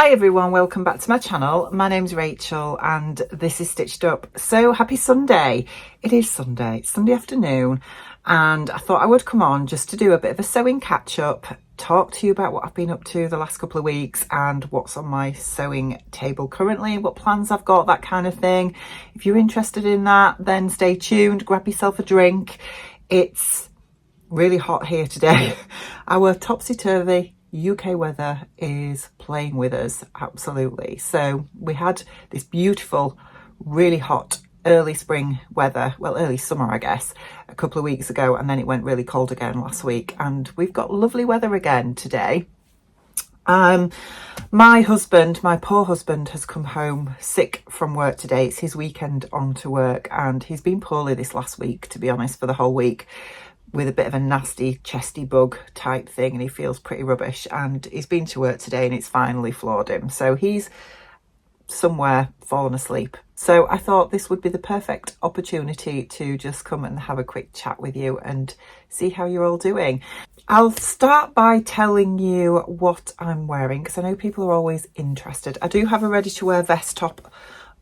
Hi everyone, welcome back to my channel. My name's Rachel and this is Stitched Up. So happy Sunday. It is Sunday, it's Sunday afternoon, and I thought I would come on just to do a bit of a sewing catch up, talk to you about what I've been up to the last couple of weeks and what's on my sewing table currently, what plans I've got, that kind of thing. If you're interested in that, then stay tuned, grab yourself a drink. It's really hot here today. Our topsy-turvy UK weather is playing with us, absolutely. So we had this beautiful, really hot early spring weather, well, early summer, I guess, a couple of weeks ago, and then it went really cold again last week, and we've got lovely weather again today. My husband, my poor husband, has come home sick from work today. It's his weekend on to work, and he's been poorly this last week, to be honest, for the whole week, with a bit of a nasty chesty bug type thing, and he feels pretty rubbish, and he's been to work today and it's finally floored him, so he's somewhere fallen asleep. So I thought this would be the perfect opportunity to just come and have a quick chat with you and see how you're all doing. I'll start by telling you what I'm wearing, because I know people are always interested. I do have a ready to wear vest top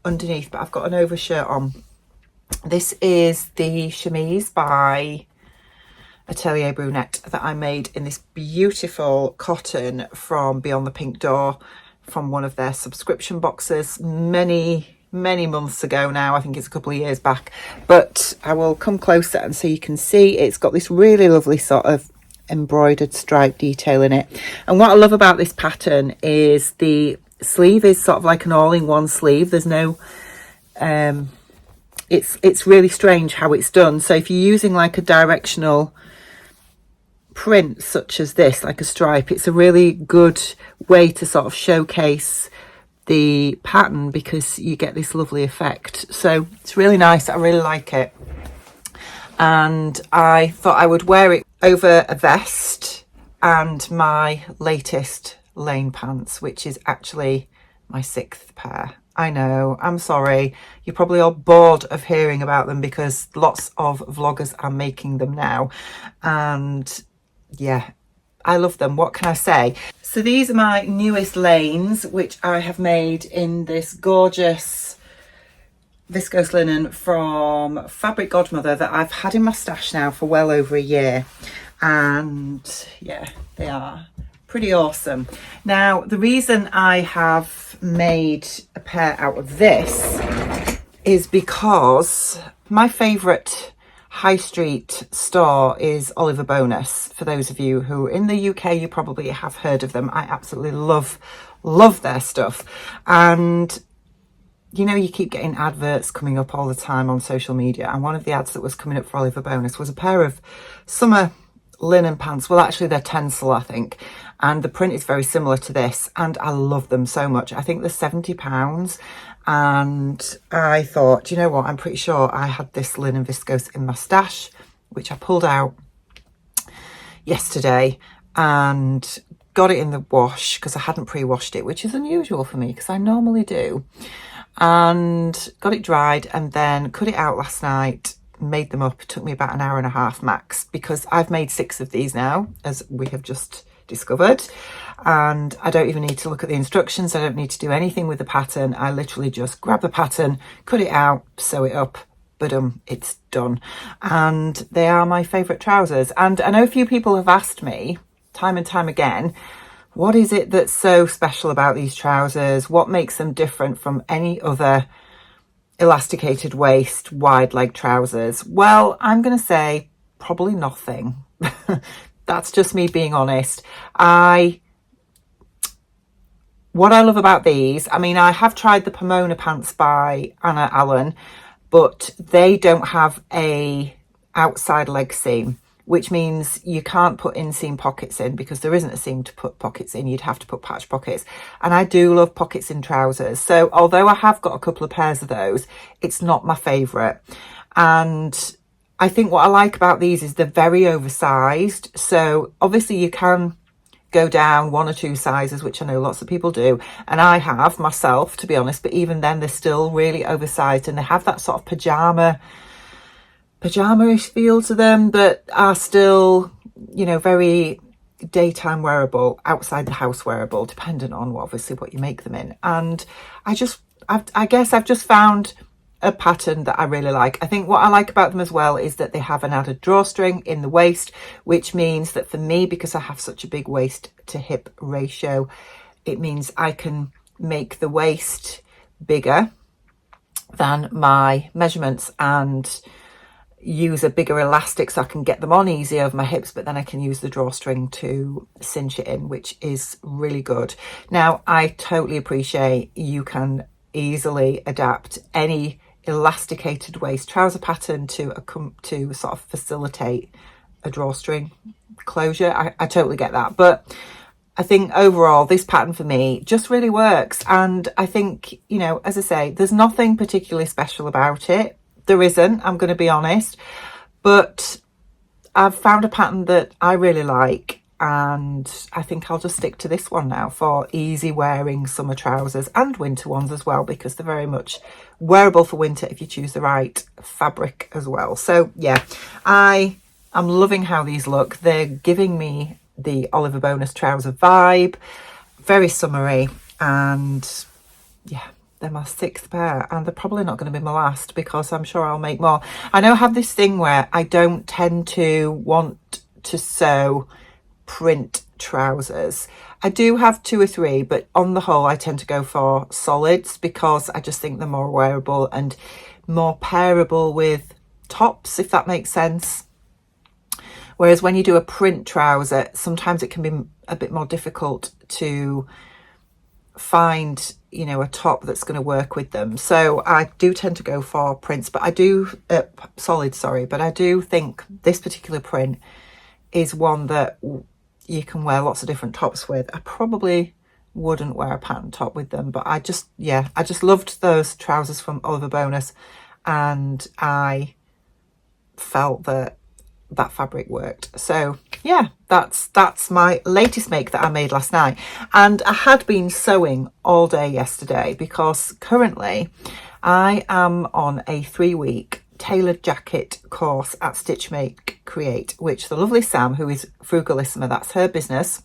underneath, but I've got an overshirt on. This is the Chemise by Atelier Brunette that I made in this beautiful cotton from Beyond the Pink Door, from one of their subscription boxes many months ago now. I think it's a couple of years back, but I will come closer and so you can see it's got this really lovely sort of embroidered stripe detail in it. And what I love about this pattern is the sleeve is sort of like an all-in-one sleeve. There's no it's really strange how it's done. So if you're using like a directional print such as this, like a stripe, it's a really good way to sort of showcase the pattern because you get this lovely effect. So it's really nice, I really like it, and I thought I would wear it over a vest and my latest lane pants, which is actually my 6th pair. I know, I'm sorry, you're probably all bored of hearing about them because lots of vloggers are making them now, and yeah, I love them. What can I say? So these are my newest lanes, which I have made in this gorgeous viscose linen from Fabric Godmother that I've had in my stash now for well over a year, and yeah, they are pretty awesome. Now, the reason I have made a pair out of this is because my favourite high street store is Oliver Bonus. For those of you who are in the UK, you probably have heard of them. I absolutely love their stuff. And you know, you keep getting adverts coming up all the time on social media, and one of the ads that was coming up for Oliver Bonus was a pair of summer linen pants. Well, actually they're tencel, I think, and the print is very similar to this, and I love them so much. I think they're £70, and I thought, you know what, I'm pretty sure I had this linen viscose in my stash, which I pulled out yesterday and got it in the wash because I hadn't pre-washed it, which is unusual for me because I normally do, and got it dried and then cut it out last night, made them up. It took me about an hour and a half max because I've made 6 of these now, as we have just discovered, and I don't even need to look at the instructions. I don't need to do anything with the pattern. I literally just grab the pattern, cut it out, sew it up, boom, it's done. And they are my favorite trousers. And I know a few people have asked me time and time again, what is it that's so special about these trousers? What makes them different from any other elasticated waist, wide leg trousers? Well, I'm going to say probably nothing. That's just me being honest. What I love about these, I mean, I have tried the Pomona pants by Anna Allen, but they don't have a outside leg seam, which means you can't put inseam pockets in because there isn't a seam to put pockets in. You'd have to put patch pockets. And I do love pockets in trousers. So although I have got a couple of pairs of those, it's not my favourite. And I think what I like about these is they're very oversized. So obviously you can go down 1 or 2 sizes, which I know lots of people do. And I have myself, to be honest, but even then they're still really oversized, and they have that sort of pajama-ish feel to them, but are still, you know, very daytime wearable, outside the house wearable, dependent on obviously what you make them in. And I guess I've just found a pattern that I really like. I think what I like about them as well is that they have an added drawstring in the waist, which means that for me, because I have such a big waist to hip ratio, it means I can make the waist bigger than my measurements and use a bigger elastic so I can get them on easy over my hips, but then I can use the drawstring to cinch it in, which is really good. Now, I totally appreciate you can easily adapt any elasticated waist trouser pattern to sort of facilitate a drawstring closure. I totally get that, but I think overall this pattern for me just really works. And I think, you know, as I say, there's nothing particularly special about it. There isn't, I'm going to be honest, but I've found a pattern that I really like, and I think I'll just stick to this one now for easy wearing summer trousers and winter ones as well, because they're very much wearable for winter if you choose the right fabric as well. So yeah, I am loving how these look. They're giving me the Oliver Bonus trouser vibe, very summery, and yeah, they're my 6th pair, and they're probably not going to be my last because I'm sure I'll make more. I know I have this thing where I don't tend to want to sew print trousers. I do have 2 or 3, but on the whole I tend to go for solids because I just think they're more wearable and more pairable with tops, if that makes sense. Whereas when you do a print trouser, sometimes it can be a bit more difficult to find, you know, a top that's going to work with them. So I do tend to go for prints, but I do solids, sorry, but I do think this particular print is one that you can wear lots of different tops with. I probably wouldn't wear a pattern top with them, but I just loved those trousers from Oliver Bonus, and I felt that fabric worked. So yeah, that's my latest make that I made last night. And I had been sewing all day yesterday because currently I am on a 3-week tailored jacket course at Stitch Make Create, which the lovely Sam, who is Frugalissima, that's her business,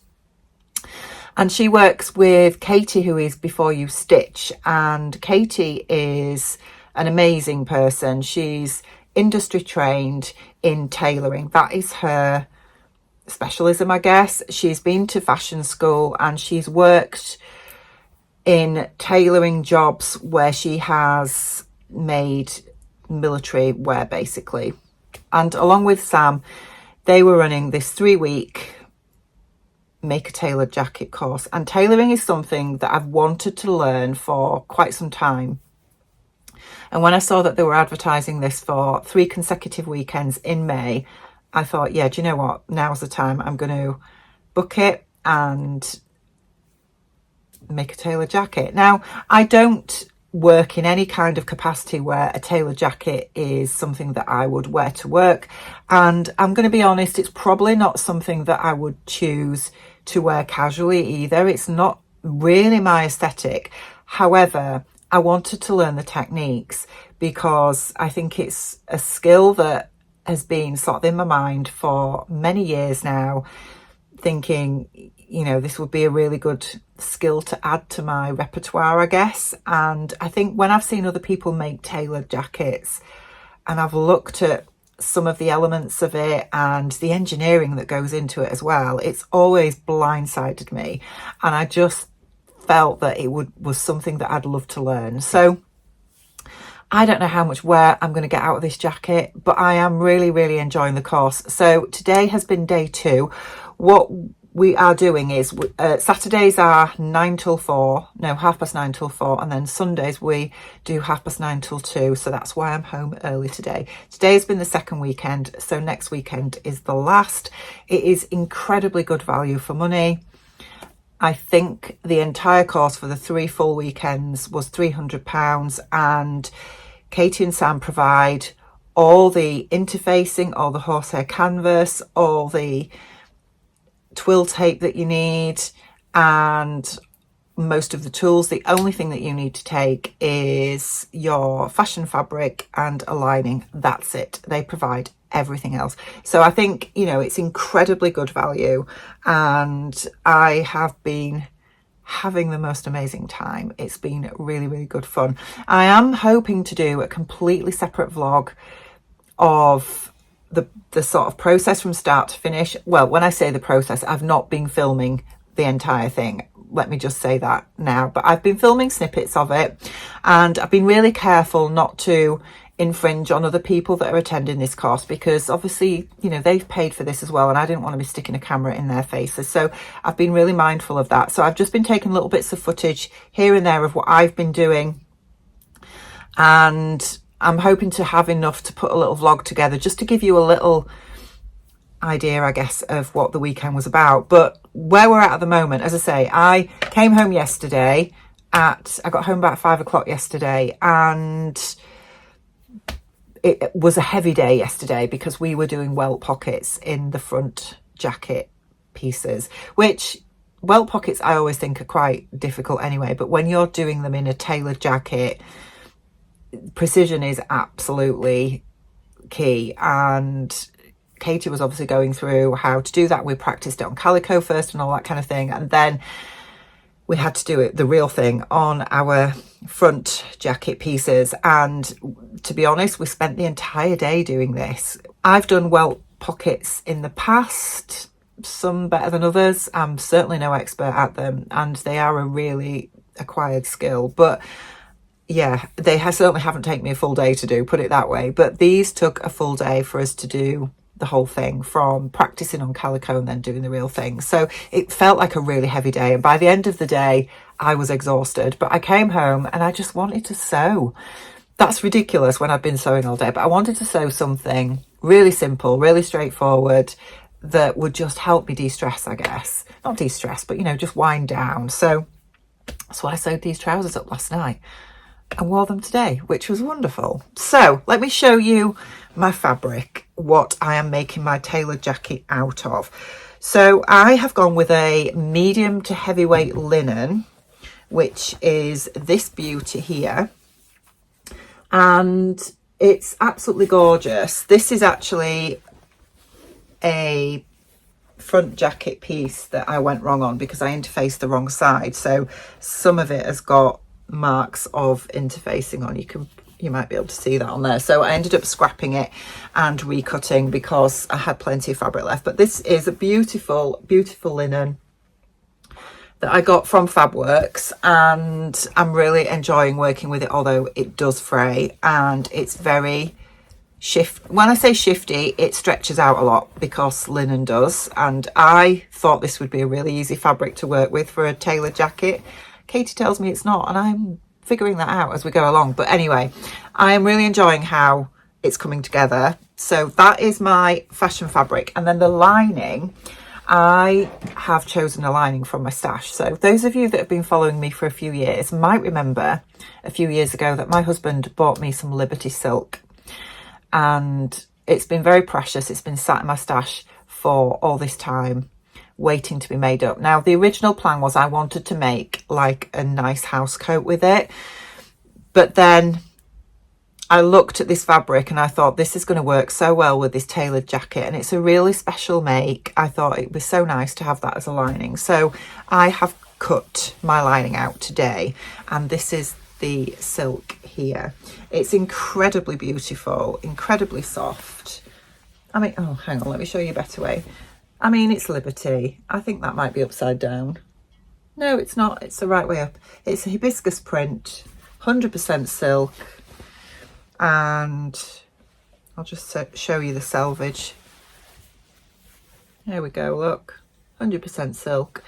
and she works with Katie, who is Before You Stitch. And Katie is an amazing person. She's industry trained in tailoring. That is her specialism, I guess. She's been to fashion school and she's worked in tailoring jobs where she has made military wear, basically. And along with Sam, they were running this 3-week make a tailored jacket course, and tailoring is something that I've wanted to learn for quite some time. And when I saw that they were advertising this for 3 consecutive weekends in May, I thought, yeah, do you know what? Now's the time. I'm going to book it and make a tailored jacket. Now, I don't work in any kind of capacity where a tailored jacket is something that I would wear to work. And I'm going to be honest, it's probably not something that I would choose to wear casually either. It's not really my aesthetic. However, I wanted to learn the techniques because I think it's a skill that has been sort of in my mind for many years now, thinking, you know, this would be a really good skill to add to my repertoire, I guess. And I think when I've seen other people make tailored jackets and I've looked at some of the elements of it and the engineering that goes into it as well, it's always blindsided me. And I just felt that it was something that I'd love to learn. So I don't know how much wear I'm going to get out of this jacket, but I am really, really enjoying the course. So today has been day 2. What we are doing is Saturdays are 9 till 4, no, 9:30 till 4, and then Sundays we do 9:30 till 2. So that's why I'm home early today. Today has been the second weekend, so next weekend is the last. It is incredibly good value for money. I think the entire course for the 3 full weekends was £300, and Katie and Sam provide all the interfacing, all the horsehair canvas, all the twill tape that you need, and most of the tools. The only thing that you need to take is your fashion fabric and a lining. That's it. They provide everything else. So I think, you know, it's incredibly good value, and I have been having the most amazing time. It's been really, really good fun. I am hoping to do a completely separate vlog of the sort of process from start to finish. Well, when I say the process, I've not been filming the entire thing. Let me just say that now. But I've been filming snippets of it, and I've been really careful not to infringe on other people that are attending this course, because obviously, you know, they've paid for this as well, and I didn't want to be sticking a camera in their faces. So I've been really mindful of that. So I've just been taking little bits of footage here and there of what I've been doing, and I'm hoping to have enough to put a little vlog together just to give you a little idea, I guess, of what the weekend was about. But where we're at the moment, as I say, I came home yesterday I got home about 5 o'clock yesterday, and it was a heavy day yesterday because we were doing welt pockets in the front jacket pieces, which welt pockets I always think are quite difficult anyway, but when you're doing them in a tailored jacket, precision is absolutely key. And Katie was obviously going through how to do that. We practiced it on calico first and all that kind of thing, and then we had to do it the real thing on our front jacket pieces. And to be honest, we spent the entire day doing this. I've done welt pockets in the past, some better than others. I'm certainly no expert at them, and they are a really acquired skill. But yeah, they certainly haven't taken me a full day to do, put it that way. But these took a full day for us to do the whole thing, from practicing on calico and then doing the real thing. So it felt like a really heavy day, and by the end of the day I was exhausted. But I came home and I just wanted to sew. That's ridiculous when I've been sewing all day, but I wanted to sew something really simple, really straightforward, that would just help me de-stress, I guess. Not de-stress, but, you know, just wind down. So that's why I sewed these trousers up last night and wore them today, which was wonderful. So let me show you my fabric, what I am making my tailored jacket out of. So I have gone with a medium to heavyweight linen, which is this beauty here, and it's absolutely gorgeous. This is actually a front jacket piece that I went wrong on because I interfaced the wrong side, so some of it has got marks of interfacing on. You might be able to see that on there. So I ended up scrapping it and recutting because I had plenty of fabric left. But this is a beautiful, beautiful linen that I got from Fabworks, and I'm really enjoying working with it, although it does fray and it's very when I say shifty, it stretches out a lot because linen does. And I thought this would be a really easy fabric to work with for a tailored jacket. Katie tells me it's not, and I'm figuring that out as we go along. But anyway, I am really enjoying how it's coming together. So that is my fashion fabric. And then the lining, I have chosen a lining from my stash. So those of you that have been following me for a few years might remember a few years ago that my husband bought me some Liberty silk, and it's been very precious. It's been sat in my stash for all this time, waiting to be made up. Now, the original plan was I wanted to make like a nice house coat with it, but then I looked at this fabric and I thought this is going to work so well with this tailored jacket, and it's a really special make. I thought it was so nice to have that as a lining. So I have cut my lining out today, and this is the silk here. It's incredibly beautiful, incredibly soft. I mean, oh, hang on, let me show you a better way. I mean, it's Liberty. I think that might be upside down. No, it's not. It's the right way up. It's a hibiscus print, 100% silk. And I'll just show you the selvage. There we go, look. 100% silk.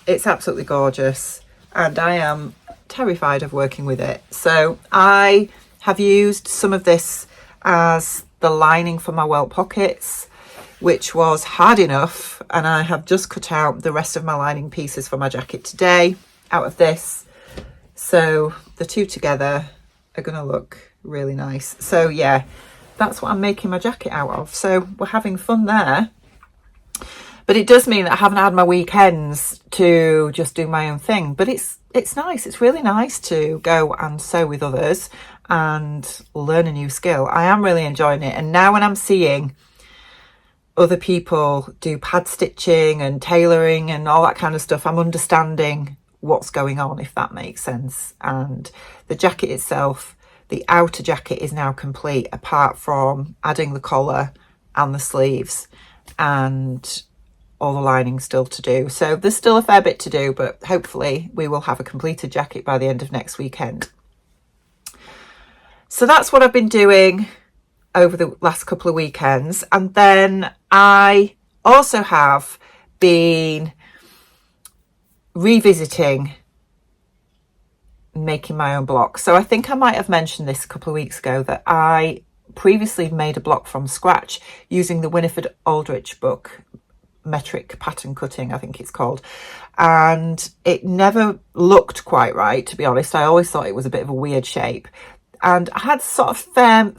It's absolutely gorgeous. And I am terrified of working with it. So I have used some of this as the lining for my welt pockets, which was hard enough, and I have just cut out the rest of my lining pieces for my jacket today out of this. So the two together are going to look really nice. So yeah, that's what I'm making my jacket out of. So we're having fun there. But it does mean that I haven't had my weekends to just do my own thing. But it's nice. It's really nice to go and sew with others and learn a new skill. I am really enjoying it. And now when I'm seeing other people do pad stitching and tailoring and all that kind of stuff, I'm understanding what's going on, if that makes sense. And the jacket itself, the outer jacket is now complete, apart from adding the collar and the sleeves, and all the lining still to do. So there's still a fair bit to do, but hopefully we will have a completed jacket by the end of next weekend. So that's what I've been doing over the last couple of weekends. And then I also have been revisiting making my own block. So I think I might have mentioned this a couple of weeks ago, that I previously made a block from scratch using the Winifred Aldrich book, Metric Pattern Cutting, I think it's called, and it never looked quite right, to be honest. I always thought it was a bit of a weird shape, and I had sort of fair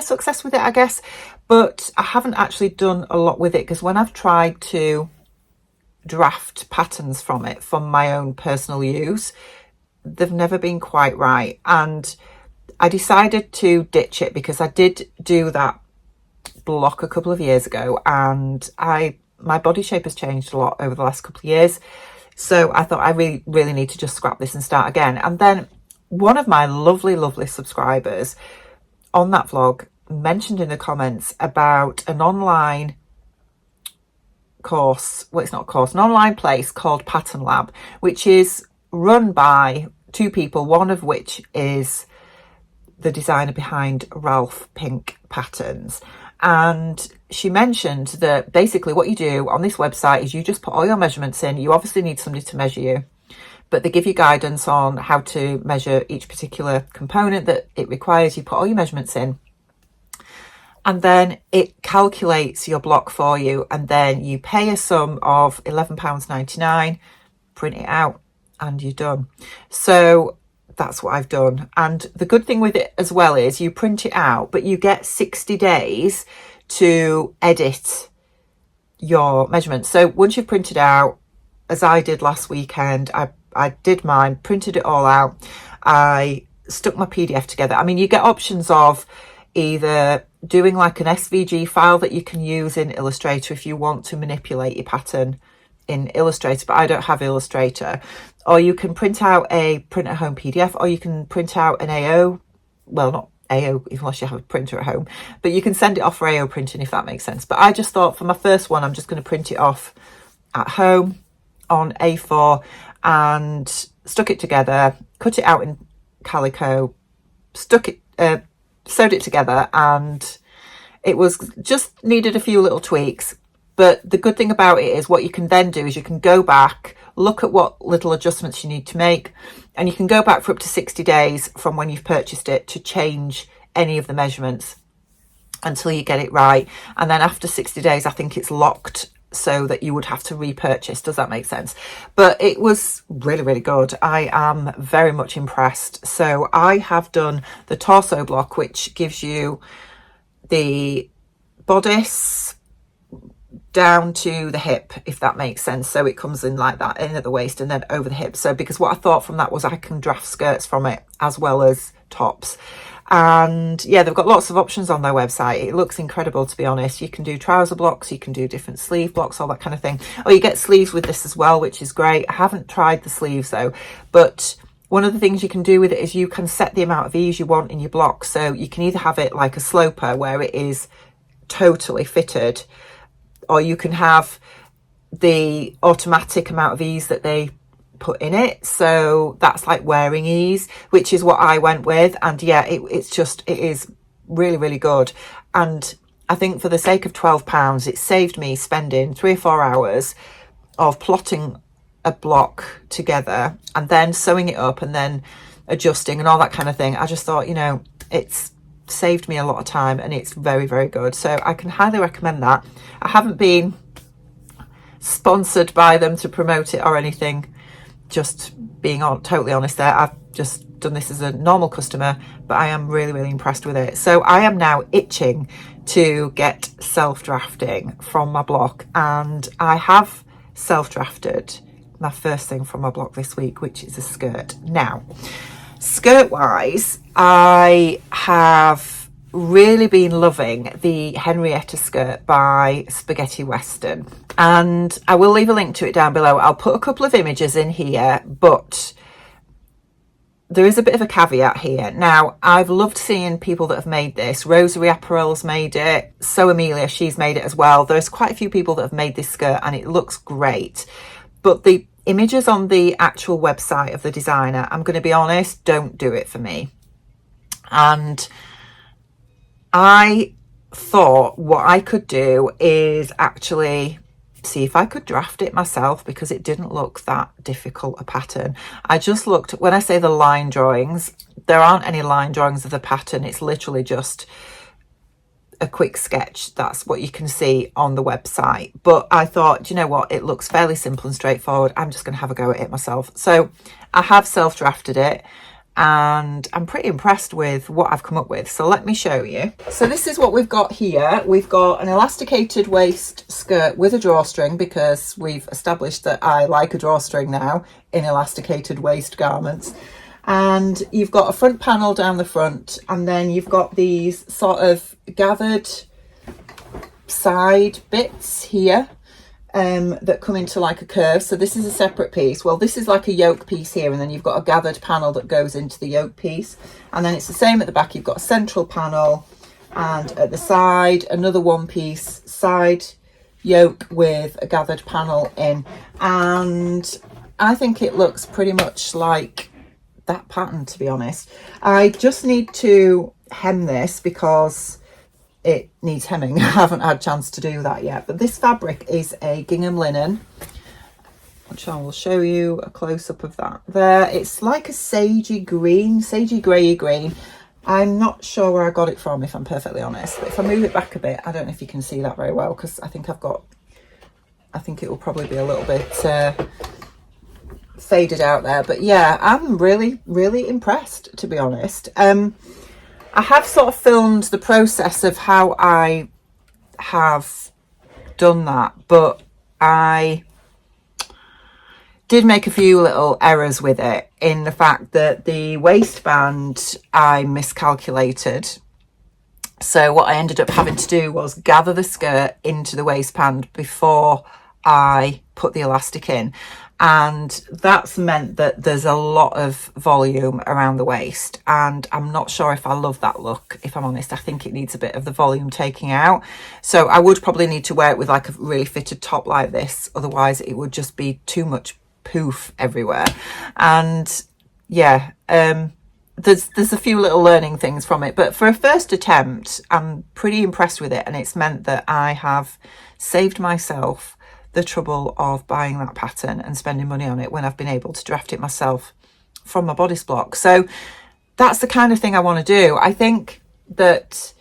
success with it, I guess, but I haven't actually done a lot with it, because when I've tried to draft patterns from it for my own personal use, they've never been quite right. And I decided to ditch it, because I did do that block a couple of years ago, and my body shape has changed a lot over the last couple of years, so I thought I really need to just scrap this and start again. And then one of my lovely subscribers on that vlog mentioned in the comments about an online course, well, it's not a course, an online place called Pattern Lab, which is run by two people, one of which is the designer behind Ralph Pink Patterns. And she mentioned that basically what you do on this website is you just put all your measurements in. You obviously need somebody to measure you, but they give you guidance on how to measure each particular component that it requires. You put all your measurements in, and then it calculates your block for you, and then you pay a sum of £11.99, print it out, and you're done. So that's what I've done. And the good thing with it as well is you print it out, but you get 60 days to edit your measurements. So once you've printed out, as I did last weekend, I did mine, printed it all out, I stuck my PDF together. I mean, you get options of either doing like an SVG file that you can use in Illustrator if you want to manipulate your pattern in Illustrator, but I don't have Illustrator. Or you can print out a print at home PDF, or you can print out an AO, well, not AO unless you have a printer at home, but you can send it off for AO printing, if that makes sense. But I just thought for my first one, I'm just going to print it off at home on A4, and stuck it together, cut it out in calico, sewed it together, and it was just needed a few little tweaks. But the good thing about it is what you can then do is you can go back, look at what little adjustments you need to make, and you can go back for up to 60 days from when you've purchased it to change any of the measurements until you get it right. And then after 60 days, I think it's locked so that you would have to repurchase. Does that make sense? But it was really good. I am very much impressed. So I have done the torso block, which gives you the bodice down to the hip, if that makes sense. So it comes in like that, in at the waist and then over the hip. So because what I thought from that was I can draft skirts from it as well as tops. And yeah, they've got lots of options on their website. It looks incredible, to be honest. You can do trouser blocks, you can do different sleeve blocks, all that kind of thing. Oh, you get sleeves with this as well, which is great. I haven't tried the sleeves though, but one of the things you can do with it is you can set the amount of ease you want in your block. So you can either have it like a sloper where it is totally fitted, or you can have the automatic amount of ease that they put in it. So that's like wearing ease, which is what I went with. And yeah, it is really good. And I think for the sake of £12, it saved me spending 3 or 4 hours of plotting a block together and then sewing it up and then adjusting and all that kind of thing. I just thought, you know, it's saved me a lot of time and it's very good. So I can highly recommend that. I haven't been sponsored by them to promote it or anything, just being totally honest there. I've just done this as a normal customer, but I am really, really impressed with it. So I am now itching to get self-drafting from my block, and I have self-drafted my first thing from my block this week, which is a skirt. Now, skirt wise, I have really been loving the Henrietta Skirt by Spaghetti Western, and I will leave a link to it down below. I'll put a couple of images in here, but there is a bit of a caveat here. Now, I've loved seeing people that have made this. Rosary Apparel's made it. So Amelia, she's made it as well. There's quite a few people that have made this skirt and it looks great. But the images on the actual website of the designer, I'm going to be honest, don't do it for me. And I thought what I could do is actually see if I could draft it myself, because it didn't look that difficult a pattern. I just looked, when I say the line drawings, there aren't any line drawings of the pattern. It's literally just a quick sketch. That's what you can see on the website. But I thought, do you know what? It looks fairly simple and straightforward. I'm just going to have a go at it myself. So I have self-drafted it, and I'm pretty impressed with what I've come up with. So let me show you. So this is what we've got here. We've got an elasticated waist skirt with a drawstring, because we've established that I like a drawstring now in elasticated waist garments. And you've got a front panel down the front, and then you've got these sort of gathered side bits here that come into like a curve. So this is a separate piece. Well, this is like a yoke piece here, and then you've got a gathered panel that goes into the yoke piece, and then it's the same at the back. You've got a central panel, and at the side another one piece side yoke with a gathered panel in, and I think it looks pretty much like that pattern, to be honest. I just need to hem this because it needs hemming. I haven't had a chance to do that yet. But this fabric is a gingham linen, which I will show you a close-up of that there. It's like a sagey green, sagey grey green. I'm not sure where I got it from, if I'm perfectly honest. But if I move it back a bit, I don't know if you can see that very well, because I think it will probably be a little bit faded out there. But yeah, I'm really, really impressed, to be honest. I have sort of filmed the process of how I have done that, but I did make a few little errors with it, in the fact that the waistband I miscalculated. So what I ended up having to do was gather the skirt into the waistband before I put the elastic in, and that's meant that there's a lot of volume around the waist, and I'm not sure if I love that look, if I'm honest. I think it needs a bit of the volume taking out, so I would probably need to wear it with like a really fitted top like this, otherwise it would just be too much poof everywhere. And yeah, there's a few little learning things from it, but for a first attempt I'm pretty impressed with it, and it's meant that I have saved myself the trouble of buying that pattern and spending money on it when I've been able to draft it myself from my bodice block. So that's the kind of thing I want to do. I think that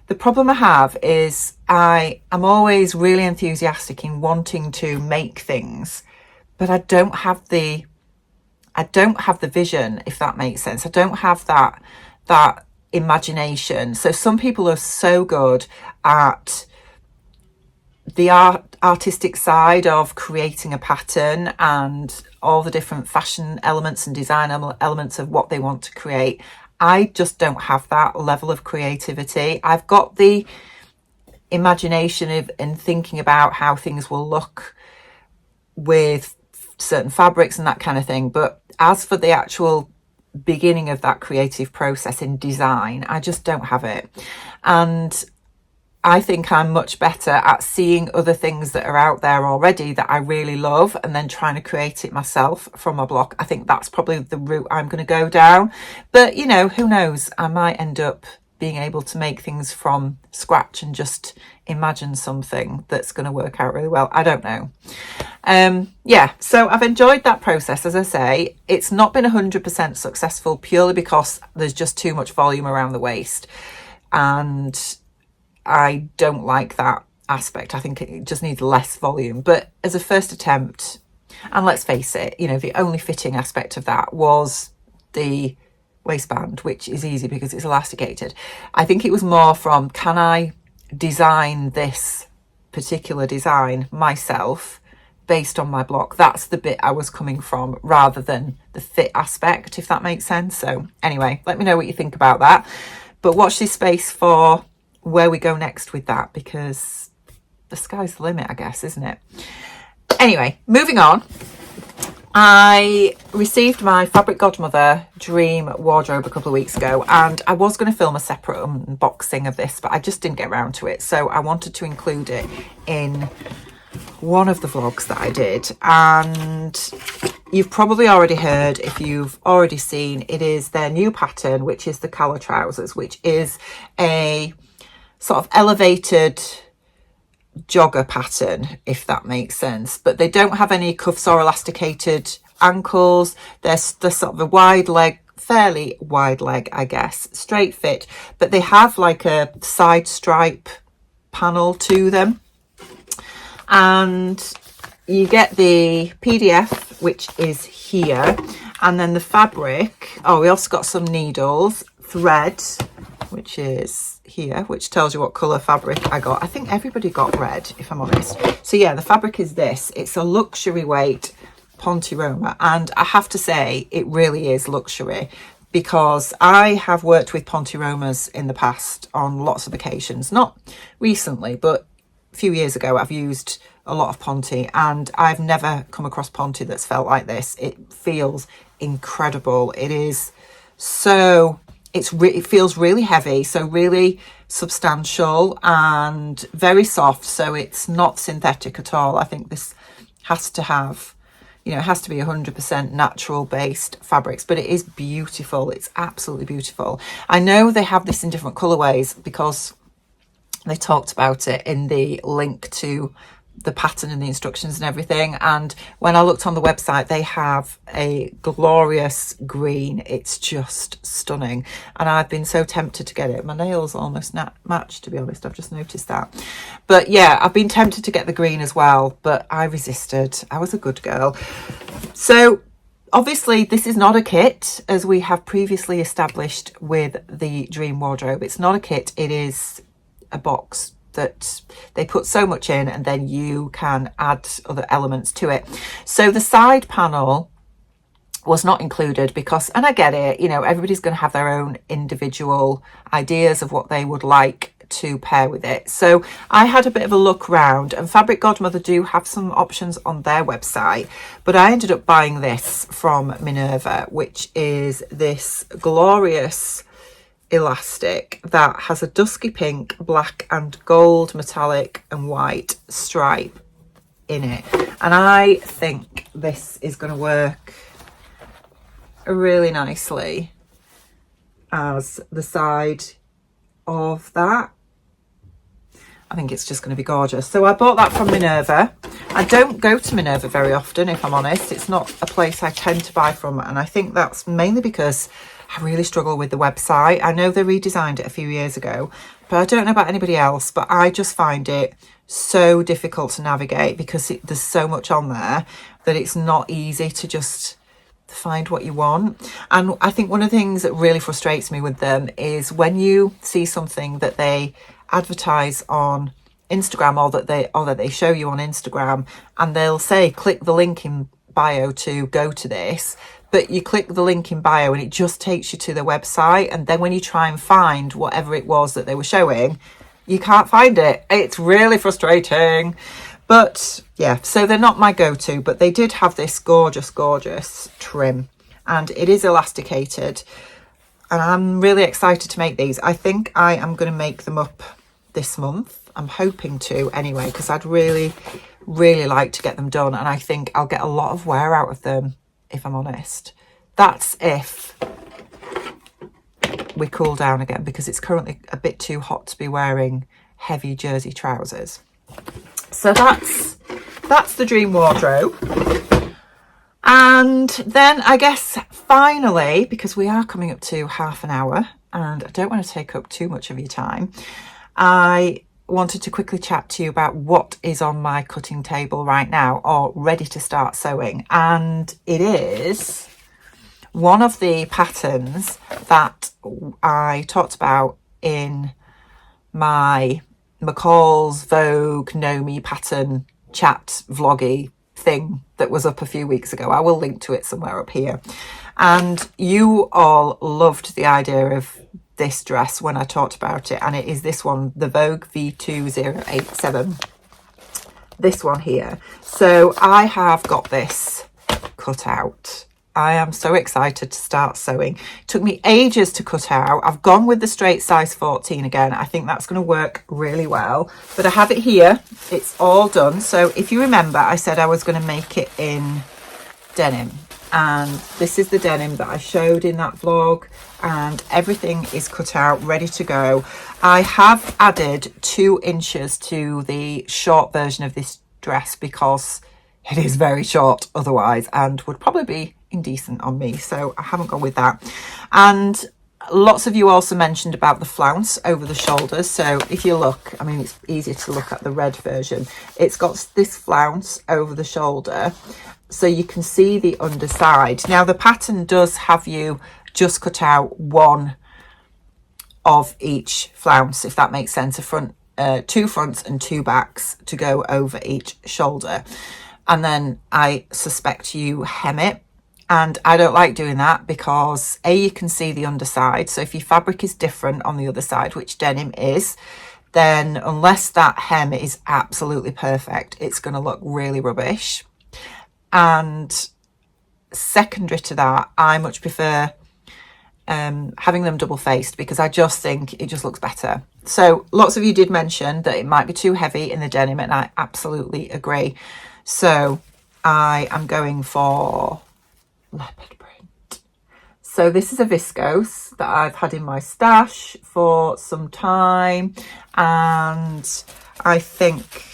the problem I have is I'm always really enthusiastic in wanting to make things, but I don't have the vision, if that makes sense. I don't have that imagination. So some people are so good at the artistic side of creating a pattern and all the different fashion elements and design elements of what they want to create. I just don't have that level of creativity. I've got the imagination of and thinking about how things will look with certain fabrics and that kind of thing, but as for the actual beginning of that creative process in design, I just don't have it. And I think I'm much better at seeing other things that are out there already that I really love, and then trying to create it myself from my block. I think that's probably the route I'm going to go down. But, you know, who knows? I might end up being able to make things from scratch and just imagine something that's going to work out really well. I don't know. Yeah, so I've enjoyed that process. As I say, it's not been 100% successful purely because there's just too much volume around the waist, and I don't like that aspect. I think it just needs less volume. But as a first attempt, and let's face it, you know, the only fitting aspect of that was the waistband, which is easy because it's elasticated. I think it was more from, can I design this particular design myself based on my block? That's the bit I was coming from, rather than the fit aspect, if that makes sense. So anyway, let me know what you think about that, but watch this space for where we go next with that, because the sky's the limit, I guess, isn't it? Anyway, moving on. I received my Fabric Godmother Dream wardrobe a couple of weeks ago, and I was going to film a separate unboxing of this, but I just didn't get around to it. So I wanted to include it in one of the vlogs that I did. And you've probably already heard, if you've already seen, it is their new pattern, which is the Calla trousers, which is a sort of elevated jogger pattern, if that makes sense, but they don't have any cuffs or elasticated ankles. They're sort of a wide leg, fairly wide leg, I guess, straight fit, but they have like a side stripe panel to them. And you get the PDF, which is here, and then the fabric. Oh, we also got some needles, thread, which is here, which tells you what colour fabric I got. I think everybody got red, if I'm honest. So yeah, the fabric is this. It's a luxury weight Ponte Roma, and I have to say it really is luxury, because I have worked with Ponte Romas in the past on lots of occasions, not recently, but a few years ago I've used a lot of Ponte, and I've never come across Ponte that's felt like this. It feels incredible. It is so, it feels really heavy, so really substantial and very soft, so it's not synthetic at all. I think this has to have, you know, it has to be 100% natural based fabrics, but it is beautiful. It's absolutely beautiful. I know they have this in different colorways because they talked about it in the link to the pattern and the instructions and everything. And when I looked on the website, they have a glorious green. It's just stunning, and I've been so tempted to get it. My nails almost match, to be honest. I've just noticed that. But yeah, I've been tempted to get the green as well, but I resisted. I was a good girl. So obviously this is not a kit, as we have previously established with the Dream wardrobe. It's not a kit. It is a box that they put so much in, and then you can add other elements to it. So the side panel was not included because, and I get it, you know, everybody's going to have their own individual ideas of what they would like to pair with it. So I had a bit of a look round, and Fabric Godmother do have some options on their website, but I ended up buying this from Minerva, which is this glorious elastic that has a dusky pink, black and gold metallic and white stripe in it, and I think this is going to work really nicely as the side of that. I think it's just going to be gorgeous. So I bought that from Minerva. I don't go to Minerva very often, if I'm honest. It's not a place I tend to buy from, and I think that's mainly because I really struggle with the website. I know they redesigned it a few years ago, but I don't know about anybody else, but I just find it so difficult to navigate because there's so much on there that it's not easy to just find what you want. And I think one of the things that really frustrates me with them is when you see something that they advertise on Instagram, or that they show you on Instagram, and they'll say click the link in bio to go to this, but you click the link in bio and it just takes you to the website, and then when you try and find whatever it was that they were showing, you can't find it. It's really frustrating. But yeah, so they're not my go-to, but they did have this gorgeous trim, and it is elasticated, and I'm really excited to make these. I think I am going to make them up this month. I'm hoping to anyway, because I'd really like to get them done, and I think I'll get a lot of wear out of them, if I'm honest. That's if we cool down again, because it's currently a bit too hot to be wearing heavy jersey trousers. So that's the Dream wardrobe. And then I guess finally, because we are coming up to half an hour and I don't want to take up too much of your time, I wanted to quickly chat to you about what is on my cutting table right now, or ready to start sewing. And it is one of the patterns that I talked about in my McCalls Vogue Know Me pattern chat vloggy thing that was up a few weeks ago. I will link to it somewhere up here. And you all loved the idea of this dress when I talked about it, and it is this one, the Vogue V2087, this one here. So I have got this cut out. I am so excited to start sewing. It took me ages to cut out. I've gone with the straight size 14 again. I think that's going to work really well, but I have it here. It's all done. So if you remember, I said I was going to make it in denim, and this is the denim that I showed in that vlog, and everything is cut out, ready to go. I have added 2 inches to the short version of this dress because it is very short otherwise and would probably be indecent on me, so I haven't gone with that. And lots of you also mentioned about the flounce over the shoulders. So if you look, I mean, it's easier to look at the red version. It's got this flounce over the shoulder, so you can see the underside. Now the pattern does have you just cut out one of each flounce, if that makes sense, a front, 2 fronts and 2 backs to go over each shoulder, and then I suspect you hem it. And I don't like doing that because A, you can see the underside. So if your fabric is different on the other side, which denim is, then unless that hem is absolutely perfect, it's going to look really rubbish. And secondary to that, I much prefer having them double faced because I just think it just looks better. So lots of you did mention that it might be too heavy in the denim, and I absolutely agree. So I am going for leopard print. So this is a viscose that I've had in my stash for some time, and I think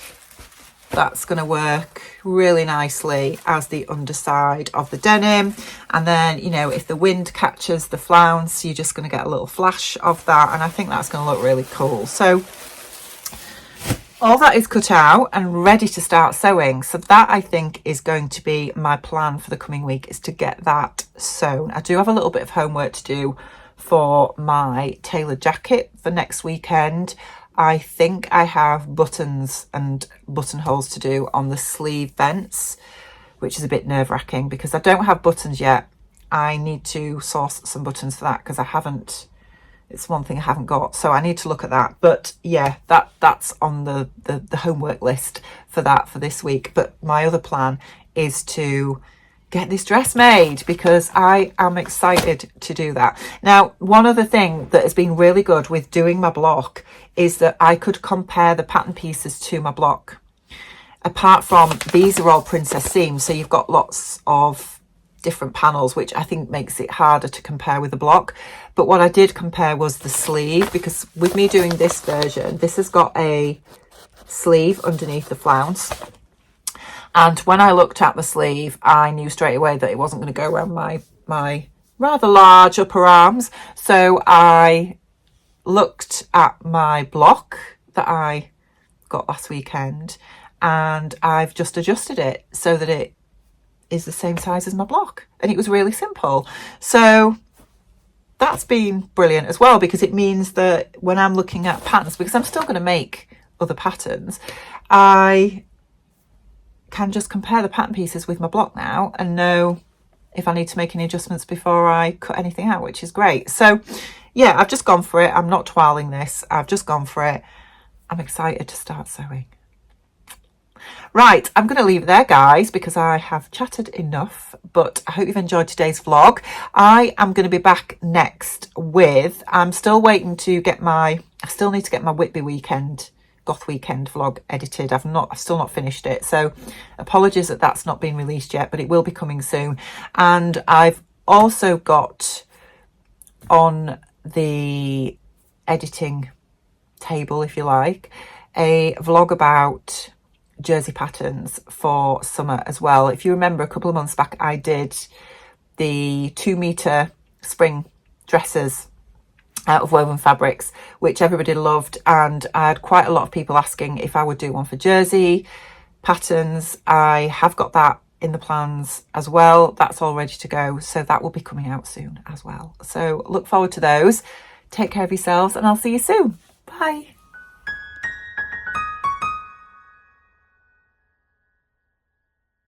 that's going to work really nicely as the underside of the denim. And then, you know, if the wind catches the flounce, you're just going to get a little flash of that, and I think that's going to look really cool. So all that is cut out and ready to start sewing. So that, I think, is going to be my plan for the coming week, is to get that sewn. I do have a little bit of homework to do for my tailored jacket for next weekend. I think I have buttons and buttonholes to do on the sleeve vents, which is a bit nerve-wracking because I don't have buttons yet. I need to source some buttons for that because I haven't. It's one thing I haven't got, so I need to look at that. But yeah, that's on the homework list for that for this week. But my other plan is to get this dress made because I am excited to do that. Now, one other thing that has been really good with doing my block is that I could compare the pattern pieces to my block. Apart from these are all princess seams, so you've got lots of different panels, which I think makes it harder to compare with the block. But what I did compare was the sleeve, because with me doing this version, this has got a sleeve underneath the flounce, and when I looked at the sleeve, I knew straight away that it wasn't going to go around my rather large upper arms. So I looked at my block that I got last weekend, and I've just adjusted it so that it is the same size as my block, and it was really simple. So that's been brilliant as well, because it means that when I'm looking at patterns, because I'm still going to make other patterns, I can just compare the pattern pieces with my block now and know if I need to make any adjustments before I cut anything out, which is great. So yeah, I've just gone for it. I'm not twirling this, I've just gone for it. I'm excited to start sewing. Right, I'm going to leave it there, guys, because I have chatted enough, but I hope you've enjoyed today's vlog. I am going to be back next with, I'm still waiting to get I still need to get my Whitby weekend, Goth weekend vlog edited. I've still not finished it, so apologies that that's not been released yet, but it will be coming soon. And I've also got on the editing table, if you like, a vlog about jersey patterns for summer as well. If you remember, a couple of months back I did the 2-meter spring dresses out of woven fabrics, which everybody loved, and I had quite a lot of people asking if I would do one for jersey patterns. I have got that in the plans as well. That's all ready to go, so that will be coming out soon as well. So look forward to those. Take care of yourselves and I'll see you soon. Bye.